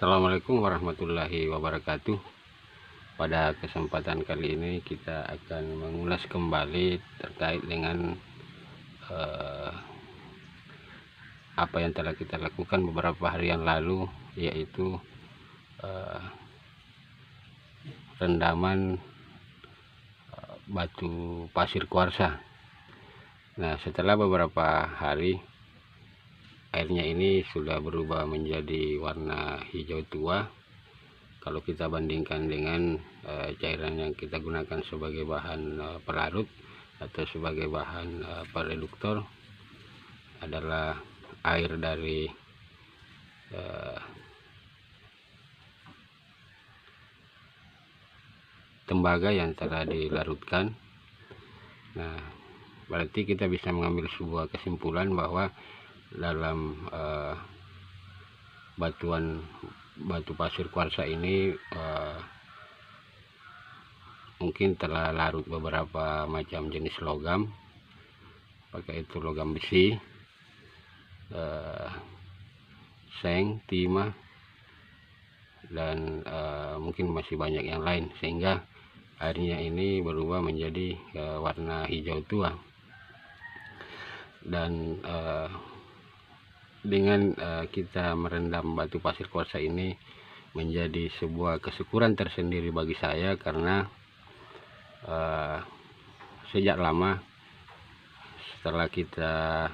Assalamualaikum warahmatullahi wabarakatuh. Pada kesempatan kali ini kita akan mengulas kembali terkait dengan apa yang telah kita lakukan beberapa hari yang lalu, yaitu rendaman batu pasir kuarsa. Nah, setelah beberapa hari, airnya ini sudah berubah menjadi warna hijau tua. Kalau kita bandingkan dengan cairan yang kita gunakan sebagai bahan pelarut atau sebagai bahan pereduktor, adalah air dari tembaga yang telah dilarutkan. Nah, berarti kita bisa mengambil sebuah kesimpulan bahwa dalam batu pasir kuarsa ini mungkin telah larut beberapa macam jenis logam, apakah itu logam besi, seng, timah, dan mungkin masih banyak yang lain, sehingga airnya ini berubah menjadi warna hijau tua. Dan dengan kita merendam batu pasir kuarsa ini menjadi sebuah kesyukuran tersendiri bagi saya, karena sejak lama setelah kita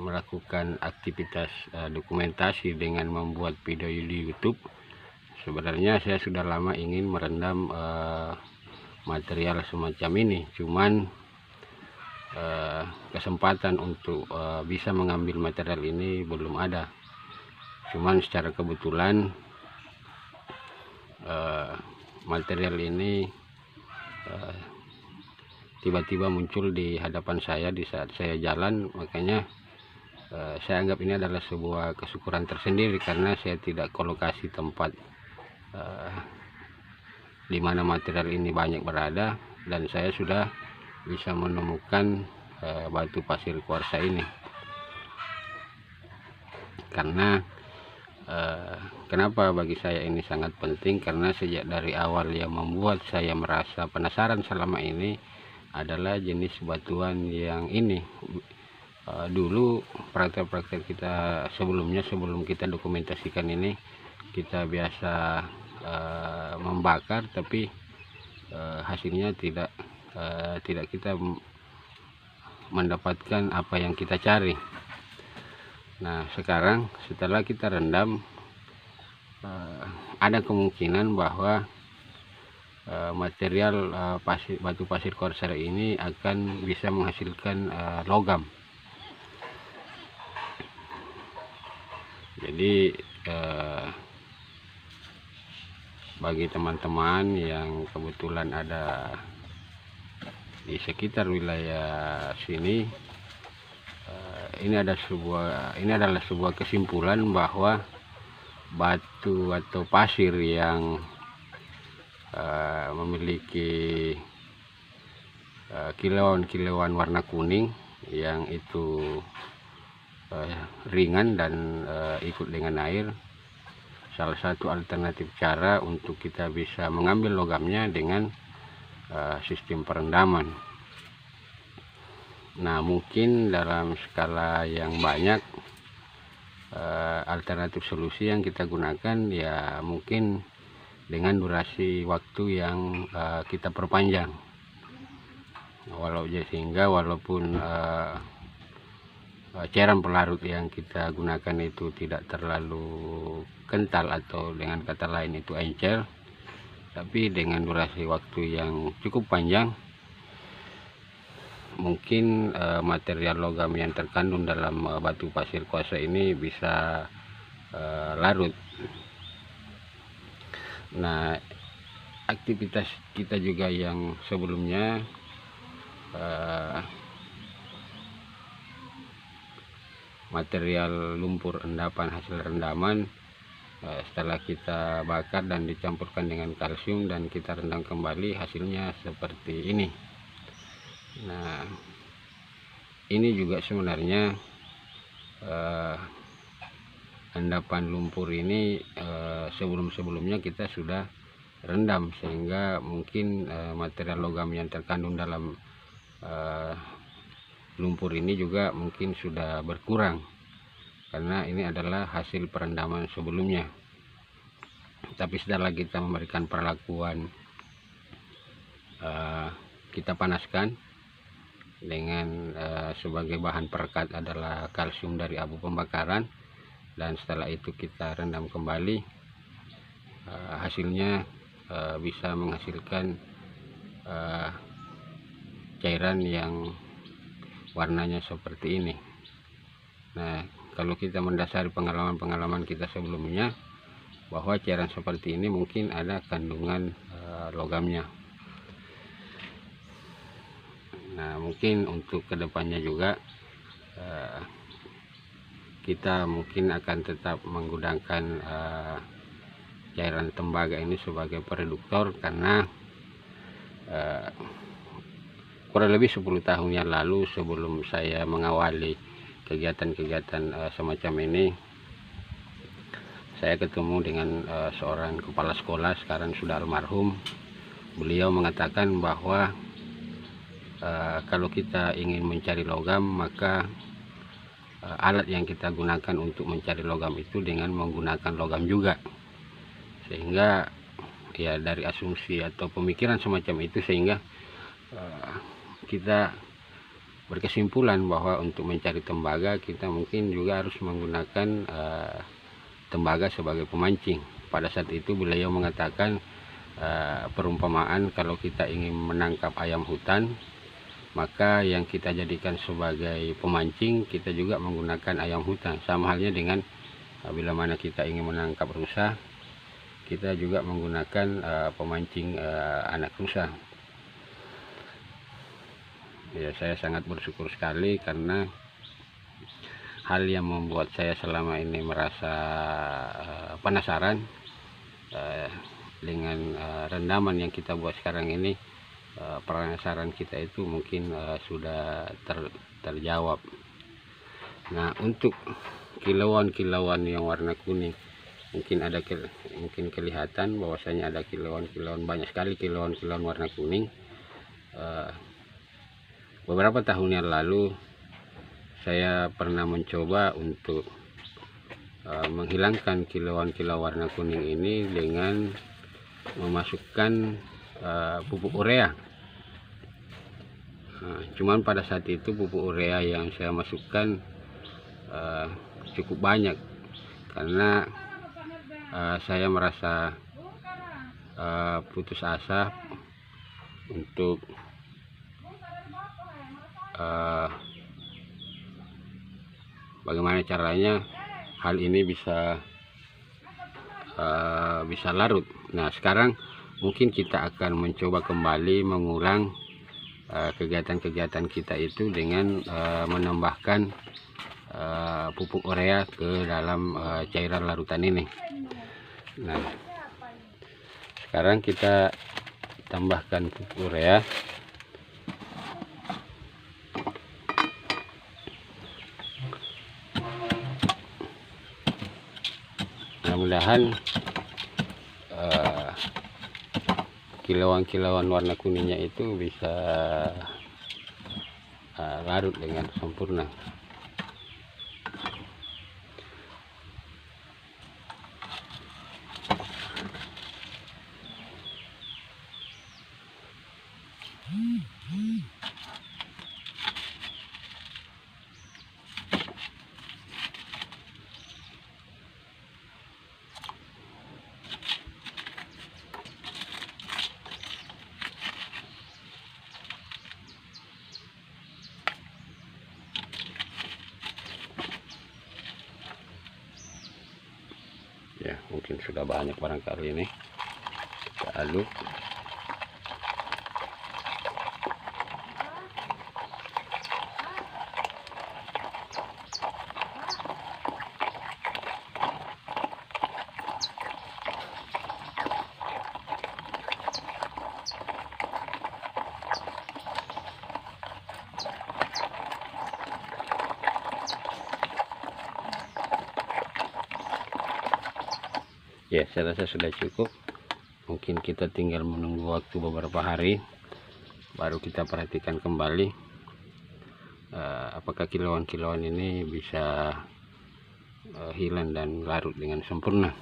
melakukan aktivitas dokumentasi dengan membuat video di YouTube, sebenarnya saya sudah lama ingin merendam material semacam ini, cuman kesempatan untuk bisa mengambil material ini belum ada. Cuman secara kebetulan material ini tiba-tiba muncul di hadapan saya di saat saya jalan, makanya saya anggap ini adalah sebuah kesyukuran tersendiri, karena saya tidak ke lokasi tempat di mana material ini banyak berada, dan saya sudah bisa menemukan batu pasir kuarsa ini. Karena kenapa bagi saya ini sangat penting, karena sejak dari awal yang membuat saya merasa penasaran selama ini adalah jenis batuan yang ini. Dulu praktek-praktek kita sebelumnya, sebelum kita dokumentasikan ini, kita biasa membakar, tapi hasilnya tidak kita mendapatkan apa yang kita cari. Nah, sekarang setelah kita rendam, ada kemungkinan bahwa material batu pasir kuarsa ini akan bisa menghasilkan logam. Jadi bagi teman-teman yang kebetulan ada di sekitar wilayah sini, ini adalah sebuah kesimpulan bahwa batu atau pasir yang memiliki kilauan warna kuning yang itu ringan dan ikut dengan air, salah satu alternatif cara untuk kita bisa mengambil logamnya dengan sistem perendaman. Nah, mungkin dalam skala yang banyak alternatif solusi yang kita gunakan ya mungkin dengan durasi waktu yang kita perpanjang, sehingga walaupun cairan pelarut yang kita gunakan itu tidak terlalu kental, atau dengan kata lain itu encer, tapi dengan durasi waktu yang cukup panjang, mungkin material logam yang terkandung dalam batu pasir kuarsa ini bisa larut. Nah, aktivitas kita juga yang sebelumnya material lumpur endapan hasil rendaman, setelah kita bakar dan dicampurkan dengan kalsium dan kita rendam kembali, hasilnya seperti ini. Nah, ini juga sebenarnya endapan lumpur ini sebelum-sebelumnya kita sudah rendam, sehingga mungkin material logam yang terkandung dalam lumpur ini juga mungkin sudah berkurang, karena ini adalah hasil perendaman sebelumnya. Tapi setelah kita memberikan perlakuan, kita panaskan dengan sebagai bahan perekat adalah kalsium dari abu pembakaran, dan setelah itu kita rendam kembali, hasilnya bisa menghasilkan cairan yang warnanya seperti ini. Nah, kalau kita mendasari pengalaman-pengalaman kita sebelumnya, bahwa cairan seperti ini mungkin ada kandungan logamnya. Nah, mungkin untuk kedepannya juga kita mungkin akan tetap menggunakan cairan tembaga ini sebagai pereduktor, karena kurang lebih 10 tahun yang lalu, sebelum saya mengawali kegiatan-kegiatan semacam ini, saya ketemu dengan seorang kepala sekolah, sekarang sudah almarhum. Beliau mengatakan bahwa kalau kita ingin mencari logam, maka alat yang kita gunakan untuk mencari logam itu dengan menggunakan logam juga. Sehingga ya dari asumsi atau pemikiran semacam itu, sehingga kita berkesimpulan bahwa untuk mencari tembaga kita mungkin juga harus menggunakan tembaga sebagai pemancing. Pada saat itu beliau mengatakan perumpamaan kalau kita ingin menangkap ayam hutan, maka yang kita jadikan sebagai pemancing kita juga menggunakan ayam hutan. Sama halnya dengan bila mana kita ingin menangkap rusa, kita juga menggunakan pemancing anak rusa. Ya, saya sangat bersyukur sekali, karena hal yang membuat saya selama ini merasa penasaran dengan rendaman yang kita buat sekarang ini, penasaran kita itu mungkin sudah terjawab. Nah, untuk kilauan-kilauan yang warna kuning, mungkin kelihatan bahwasanya ada kilauan-kilauan, banyak sekali kilauan-kilauan warna kuning. Beberapa tahun yang lalu saya pernah mencoba untuk menghilangkan kilauan-kilauan warna kuning ini dengan memasukkan pupuk urea. Cuman pada saat itu pupuk urea yang saya masukkan cukup banyak, karena saya merasa putus asa untuk bagaimana caranya hal ini bisa larut. Nah, sekarang mungkin kita akan mencoba kembali mengulang kegiatan-kegiatan kita itu dengan menambahkan pupuk urea ke dalam cairan larutan ini. Nah, sekarang kita tambahkan pupuk urea. Mudah-mudahan kilauan-kilauan warna kuningnya itu bisa larut dengan sempurna. Ya, mungkin sudah banyak barangkali ini. Kita aduk. Ya, saya rasa sudah cukup. Mungkin kita tinggal menunggu waktu beberapa hari, baru kita perhatikan kembali apakah kilauan-kilauan ini bisa hilang dan larut dengan sempurna.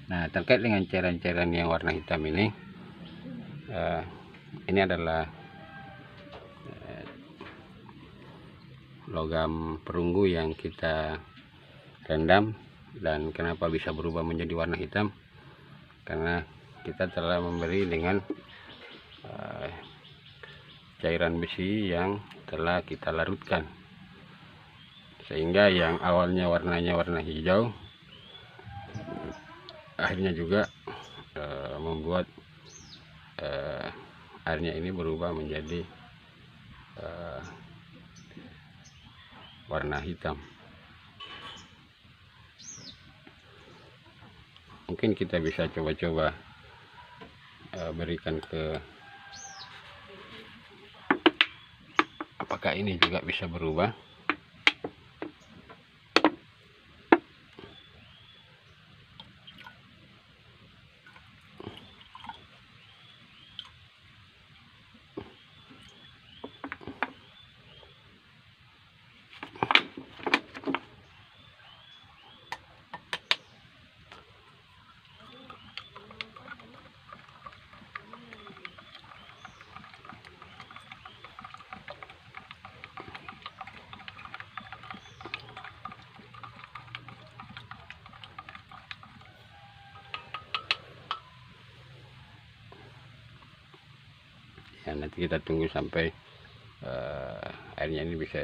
Nah, terkait dengan cairan-cairan yang warna hitam ini adalah logam perunggu yang kita rendam. Dan kenapa bisa berubah menjadi warna hitam? Karena kita telah memberi dengan cairan besi yang telah kita larutkan, sehingga yang awalnya warnanya warna hijau akhirnya juga membuat airnya ini berubah menjadi warna hitam. Mungkin kita bisa coba-coba berikan ke, apakah ini juga bisa berubah. Ya, nanti kita tunggu sampai airnya ini bisa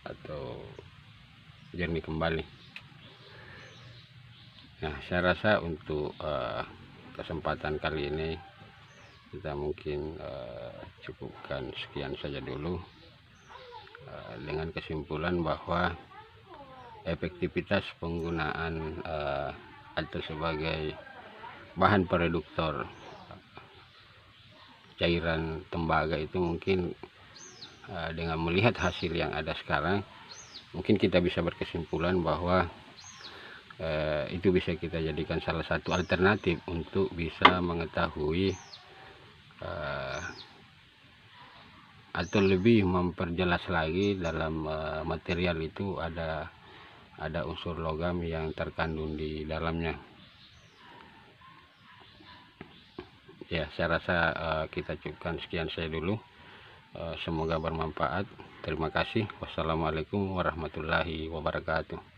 atau jernih kembali. Nah, saya rasa untuk kesempatan kali ini kita mungkin cukupkan sekian saja dulu, dengan kesimpulan bahwa efektivitas penggunaan atau sebagai bahan pereduktor cairan tembaga itu mungkin dengan melihat hasil yang ada sekarang, mungkin kita bisa berkesimpulan bahwa itu bisa kita jadikan salah satu alternatif untuk bisa mengetahui atau lebih memperjelas lagi dalam material itu ada unsur logam yang terkandung di dalamnya. Ya, saya rasa kita cukupkan sekian saya dulu. Semoga bermanfaat. Terima kasih. Wassalamualaikum warahmatullahi wabarakatuh.